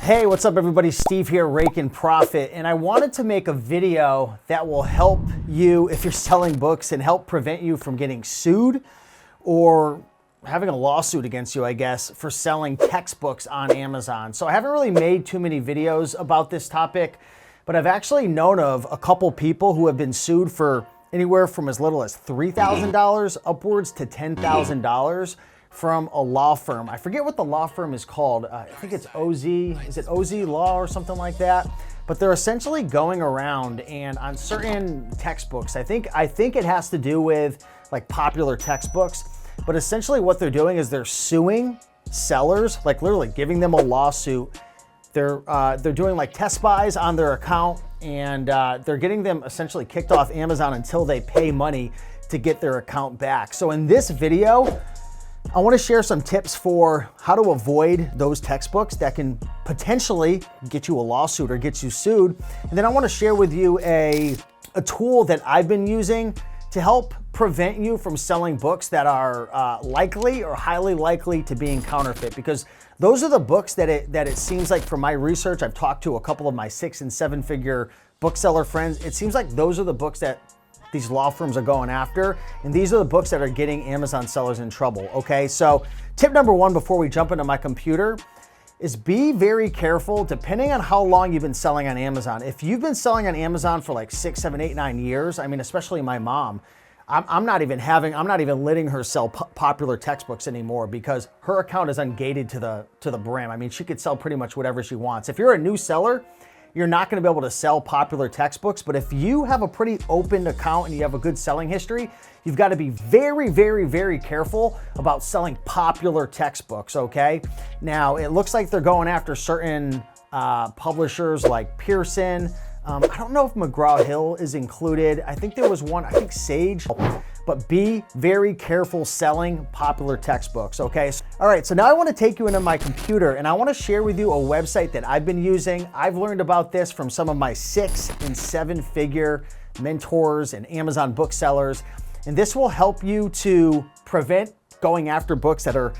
Hey, what's up everybody? Steve here, Raking Profit, and I wanted to make a video that will help you if you're selling books and help prevent you from getting sued or having a lawsuit against you, I guess, for selling textbooks on Amazon. So I haven't really made too many videos about this topic, but I've actually known of a couple people who have been sued for anywhere from as little as $3,000 upwards to $10,000 from a law firm. I forget what the law firm is called. I think it's OZ. Is it OZ Law or something like that? But they're essentially going around and on certain textbooks, I think it has to do with like popular textbooks, but essentially what they're doing is they're suing sellers, like literally giving them a lawsuit. They're doing like test buys on their account, and they're getting them essentially kicked off Amazon until they pay money to get their account back. So in this video, I want to share some tips for how to avoid those textbooks that can potentially get you a lawsuit or get you sued. And then I want to share with you a tool that I've been using to help prevent you from selling books that are likely or highly likely to being counterfeit, because those are the books that it seems like from my research, I've talked to a couple of my 6- and 7-figure bookseller friends. It seems like those are the books that these law firms are going after, and these are the books that are getting Amazon sellers in trouble, okay? So tip number one before we jump into my computer is be very careful depending on how long you've been selling on Amazon. If you've been selling on Amazon for like 6, 7, 8, 9 years, I mean, especially my mom, I'm not even letting her sell popular textbooks anymore because her account is ungated to the brim. I mean, she could sell pretty much whatever she wants. If you're a new seller, you're not going to be able to sell popular textbooks, but if you have a pretty open account and you have a good selling history, you've got to be very, very, very careful about selling popular textbooks, okay? Now, it looks like they're going after certain publishers like Pearson. I don't know if McGraw-Hill is included. I think there was one, I think Sage, but be very careful selling popular textbooks, okay? All right, so now I want to take you into my computer and I want to share with you a website that I've been using. I've learned about this from some of my 6- and 7-figure mentors and Amazon booksellers, and this will help you to prevent going after books that are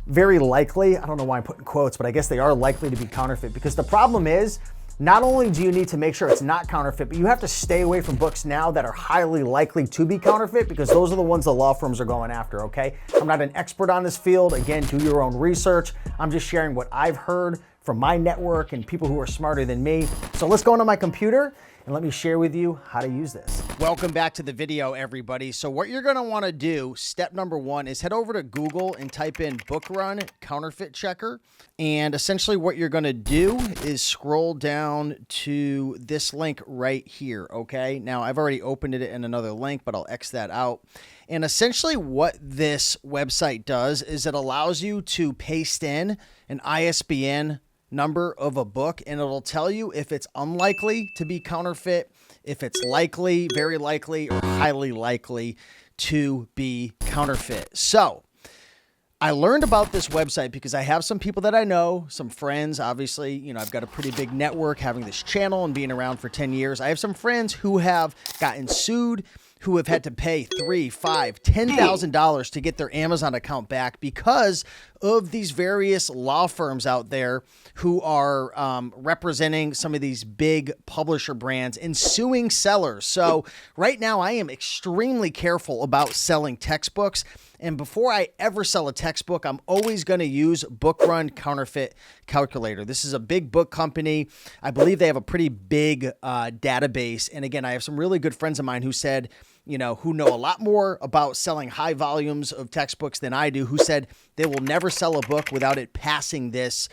very likely, I don't know why I'm putting quotes, but I guess they are likely to be counterfeit, because the problem is, not only do you need to make sure it's not counterfeit, but you have to stay away from books now that are highly likely to be counterfeit, because those are the ones the law firms are going after, okay? I'm not an expert on this field. Again, do your own research. I'm just sharing what I've heard from my network and people who are smarter than me. So let's go into my computer and let me share with you how to use this. Welcome back to the video, everybody. So what you're gonna wanna do, step number one, is head over to Google and type in book run counterfeit checker. And essentially what you're gonna do is scroll down to this link right here, okay? Now I've already opened it in another link, but I'll X that out. And essentially what this website does is it allows you to paste in an ISBN number of a book, and it'll tell you if it's unlikely to be counterfeit, if it's likely, very likely, or highly likely to be counterfeit. So I learned about this website because I have some people that I know, some friends, obviously, you know, I've got a pretty big network having this channel and being around for 10 years. I have some friends who have gotten sued, who have had to pay $3,000, $5,000, $10,000 to get their Amazon account back because of these various law firms out there who are representing some of these big publisher brands and suing sellers. So right now I am extremely careful about selling textbooks. And before I ever sell a textbook, I'm always going to use Book Run Counterfeit Calculator. This is a big book company. I believe they have a pretty big database. And again, I have some really good friends of mine who said, you know, who know a lot more about selling high volumes of textbooks than I do, who said they will never sell a book without it passing this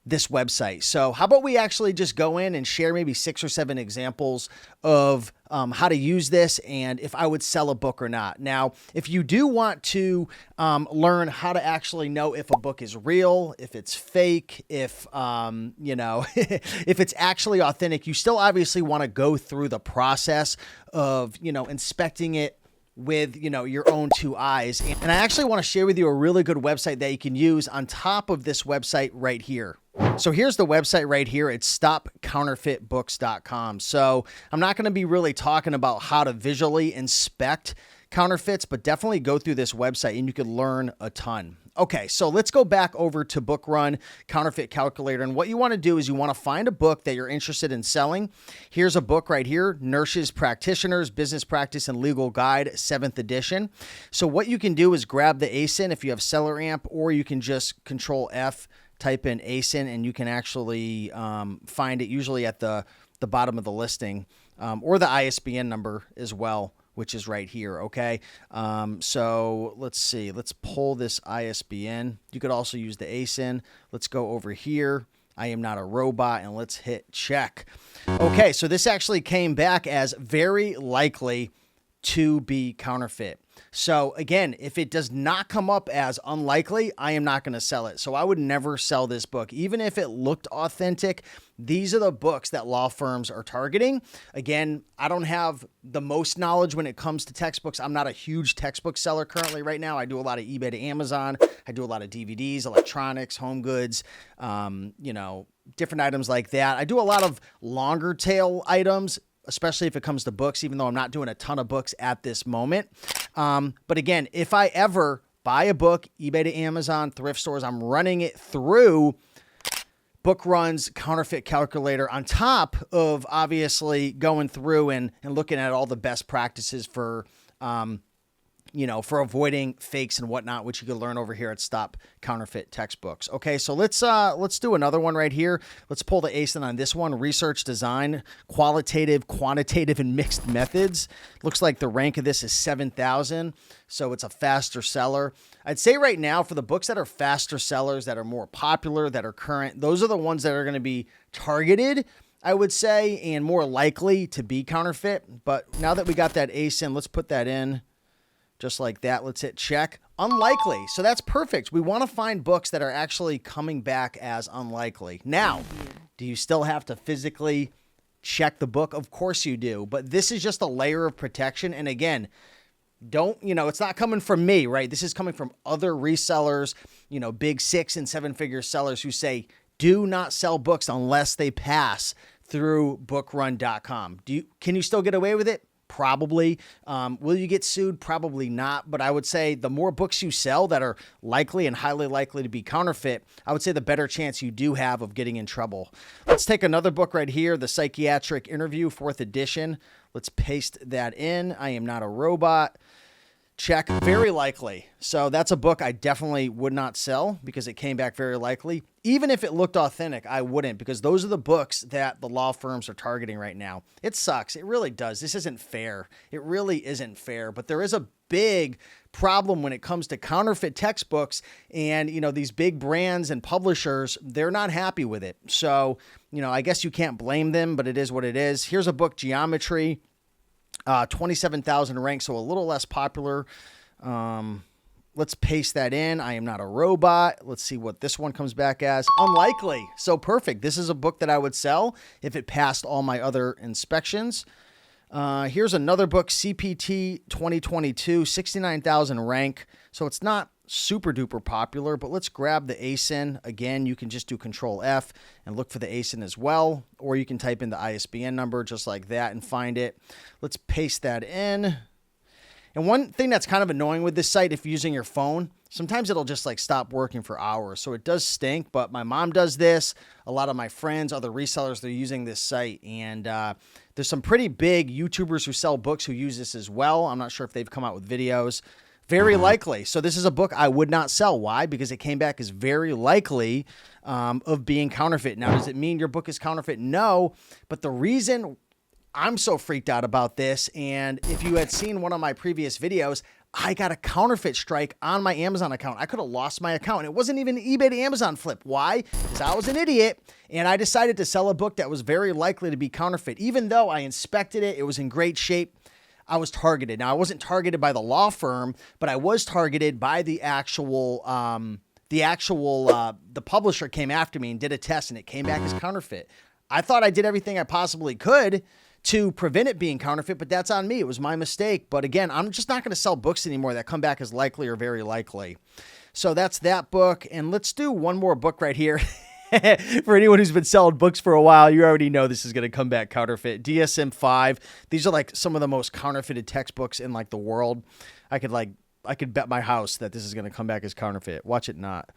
this website. So how about we actually just go in and share maybe 6 or 7 examples of how to use this and if I would sell a book or not. Now, if you do want to learn how to actually know if a book is real, if it's fake, if, you know, if it's actually authentic, you still obviously want to go through the process of, you know, inspecting it with, you know, your own 2 eyes. And I actually want to share with you a really good website that you can use on top of this website right here. So here's the website right here. It's stopcounterfeitbooks.com. So I'm not going to be really talking about how to visually inspect counterfeits, but definitely go through this website and you could learn a ton. Okay, so let's go back over to Book Run Counterfeit Calculator. And what you want to do is you want to find a book that you're interested in selling. Here's a book right here, Nurses Practitioners, Business Practice and Legal Guide, 7th edition. So what you can do is grab the ASIN if you have Seller Amp, or you can just Control F, type in ASIN, and you can actually find it usually at the bottom of the listing, or the ISBN number as well, which is right here, okay? So let's see. Let's pull this ISBN. You could also use the ASIN. Let's go over here. I am not a robot, and let's hit check. Okay, so this actually came back as very likely to be counterfeit. So again, if it does not come up as unlikely, I am not going to sell it. So I would never sell this book. Even if it looked authentic, these are the books that law firms are targeting. Again, I don't have the most knowledge when it comes to textbooks. I'm not a huge textbook seller currently right now. I do a lot of eBay to Amazon. I do a lot of DVDs, electronics, home goods, different items like that. I do a lot of longer tail items, especially if it comes to books, even though I'm not doing a ton of books at this moment. But again, if I ever buy a book, eBay to Amazon, thrift stores, I'm running it through Book Run's Counterfeit Calculator on top of obviously going through and looking at all the best practices for for avoiding fakes and whatnot, which you can learn over here at Stop Counterfeit Textbooks. Okay, so let's do another one right here. Let's pull the ASIN on this one. Research Design, Qualitative, Quantitative, and Mixed Methods. Looks like the rank of this is 7,000, so it's a faster seller. I'd say right now for the books that are faster sellers, that are more popular, that are current, those are the ones that are going to be targeted, I would say, and more likely to be counterfeit. But now that we got that ASIN, let's put that in. Just like that, let's hit check. Unlikely. So that's perfect. We want to find books that are actually coming back as unlikely. Now, do you still have to physically check the book? Of course you do. But this is just a layer of protection. And again, it's not coming from me, right? This is coming from other resellers, big 6- and 7-figure sellers who say, do not sell books unless they pass through bookrun.com. Can you still get away with it? Probably. Will you get sued? Probably not. But I would say the more books you sell that are likely and highly likely to be counterfeit, I would say the better chance you do have of getting in trouble. Let's take another book right here, The Psychiatric Interview, 4th edition. Let's paste that in. I am not a robot. Check. Very likely. So that's a book I definitely would not sell because it came back very likely. Even if it looked authentic, I wouldn't, because those are the books that the law firms are targeting right now. It sucks. It really does. This isn't fair. It really isn't fair. But there is a big problem when it comes to counterfeit textbooks, and these big brands and publishers, they're not happy with it. So, I guess you can't blame them, but it is what it is. Here's a book, Geometry. 27,000 ranks, so a little less popular. Let's paste that in. I am not a robot. Let's see what this one comes back as. Unlikely. So perfect. This is a book that I would sell if it passed all my other inspections. Here's another book, CPT 2022, 69,000 rank. So it's not super duper popular, but let's grab the ASIN. Again, you can just do Control F and look for the ASIN as well, or you can type in the ISBN number just like that and find it. Let's paste that in. And one thing that's kind of annoying with this site, if you're using your phone, sometimes it'll just stop working for hours. So it does stink, but my mom does this. A lot of my friends, other resellers, they're using this site. And there's some pretty big YouTubers who sell books who use this as well. I'm not sure if they've come out with videos. Very likely. So this is a book I would not sell. Why? Because it came back as very likely of being counterfeit. Now, does it mean your book is counterfeit? No. But the reason I'm so freaked out about this, and if you had seen one of my previous videos, I got a counterfeit strike on my Amazon account. I could have lost my account. It wasn't even an eBay to Amazon flip. Why? Because I was an idiot, and I decided to sell a book that was very likely to be counterfeit. Even though I inspected it, it was in great shape, I was targeted. Now, I wasn't targeted by the law firm, but I was targeted by the publisher came after me and did a test, and it came back as counterfeit. I thought I did everything I possibly could to prevent it being counterfeit, but that's on me. It was my mistake. But again, I'm just not going to sell books anymore that come back as likely or very likely. So that's that book. And let's do one more book right here. For anyone who's been selling books for a while, you already know this is going to come back counterfeit. DSM-5. These are some of the most counterfeited textbooks in the world. I could I could bet my house that this is going to come back as counterfeit. Watch it not.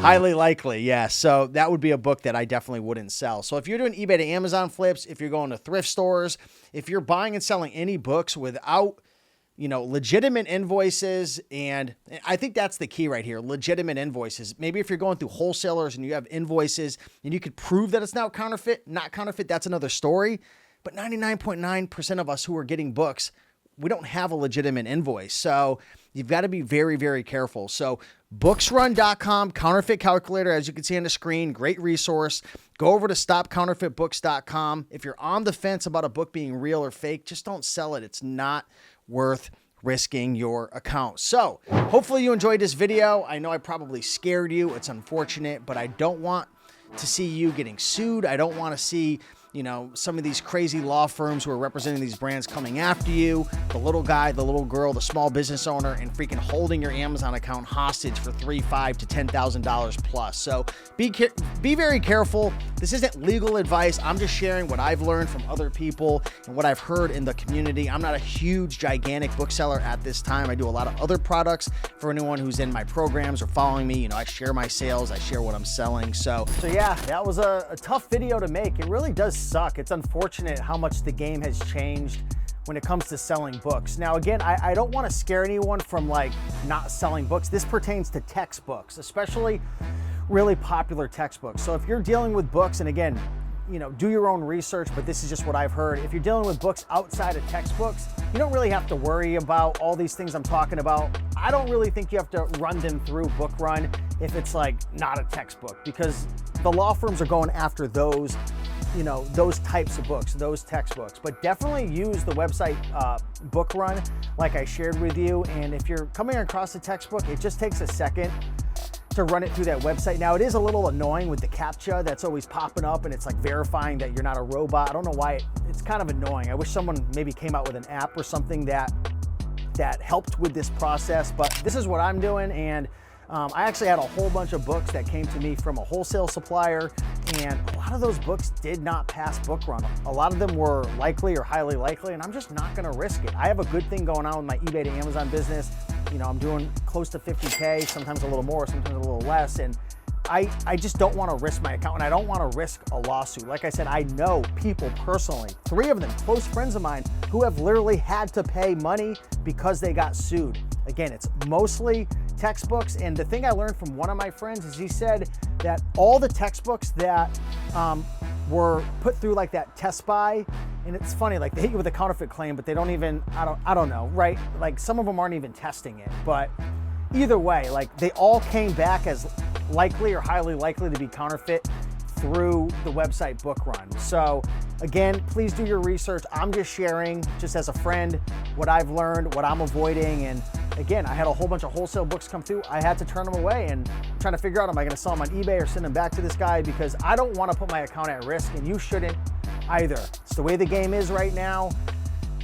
Highly likely, yeah. So that would be a book that I definitely wouldn't sell. So if you're doing eBay to Amazon flips, if you're going to thrift stores, if you're buying and selling any books without, you know, legitimate invoices, and I think that's the key right here, legitimate invoices. Maybe if you're going through wholesalers and you have invoices and you could prove that it's not counterfeit, that's another story. But 99.9% of us who are getting books, we don't have a legitimate invoice. So you've got to be very, very careful. So booksrun.com, counterfeit calculator, as you can see on the screen, great resource. Go over to stopcounterfeitbooks.com. If you're on the fence about a book being real or fake, just don't sell it. It's not worth risking your account. So hopefully you enjoyed this video. I know I probably scared you. It's unfortunate, but I don't want to see you getting sued. I don't want to see, you know, some of these crazy law firms who are representing these brands coming after you, the little guy, the little girl, the small business owner, and freaking holding your Amazon account hostage for $3,000, $5,000 to $10,000 plus. So be very careful. This isn't legal advice. I'm just sharing what I've learned from other people and what I've heard in the community. I'm not a huge, gigantic bookseller at this time. I do a lot of other products for anyone who's in my programs or following me. You know, I share my sales, I share what I'm selling. So yeah, that was a tough video to make. It really does suck. It's unfortunate how much the game has changed when it comes to selling books. Now, again, I don't want to scare anyone from like not selling books. This pertains to textbooks, especially really popular textbooks. So if you're dealing with books, and again, you know, do your own research, but this is just what I've heard. If you're dealing with books outside of textbooks, you don't really have to worry about all these things I'm talking about. I don't really think you have to run them through Book Run if it's like not a textbook, because the law firms are going after those, you know, those types of books, those textbooks. But definitely use the website Book Run like I shared with you. And if you're coming across a textbook, it just takes a second to run it through that website. Now, it is a little annoying with the CAPTCHA that's always popping up, and it's like verifying that you're not a robot. I don't know why it's kind of annoying. I wish someone maybe came out with an app or something that helped with this process, but this is what I'm doing. And I actually had a whole bunch of books that came to me from a wholesale supplier, and a lot of those books did not pass Book Run. A lot of them were likely or highly likely, and I'm just not gonna risk it. I have a good thing going on with my eBay to Amazon business. You know, I'm doing close to 50K, sometimes a little more, sometimes a little less, and I just don't want to risk my account, and I don't want to risk a lawsuit. Like I said, I know people personally, 3 of them, close friends of mine, who have literally had to pay money because they got sued. Again, it's mostly textbooks, and the thing I learned from one of my friends is he said that all the textbooks that were put through like that test buy, and it's funny, like they hit you with a counterfeit claim, but they don't even, I don't know, right? Like some of them aren't even testing it, but either way, like they all came back as likely or highly likely to be counterfeit through the website Book Run. So again, please do your research. I'm just sharing, just as a friend, what I've learned, what I'm avoiding. And again, I had a whole bunch of wholesale books come through. I had to turn them away, and I'm trying to figure out, am I gonna sell them on eBay or send them back to this guy? Because I don't wanna put my account at risk, and you shouldn't either. It's the way the game is right now.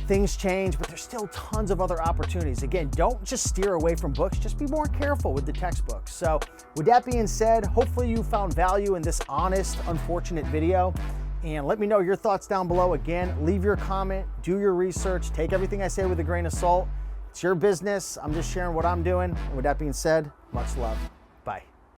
Things change, but there's still tons of other opportunities. Again, don't just steer away from books, just be more careful with the textbooks. So with that being said, hopefully you found value in this honest, unfortunate video, and let me know your thoughts down below. Again, leave your comment, do your research, take everything I say with a grain of salt. It's your business. I'm just sharing what I'm doing. And with that being said, much love.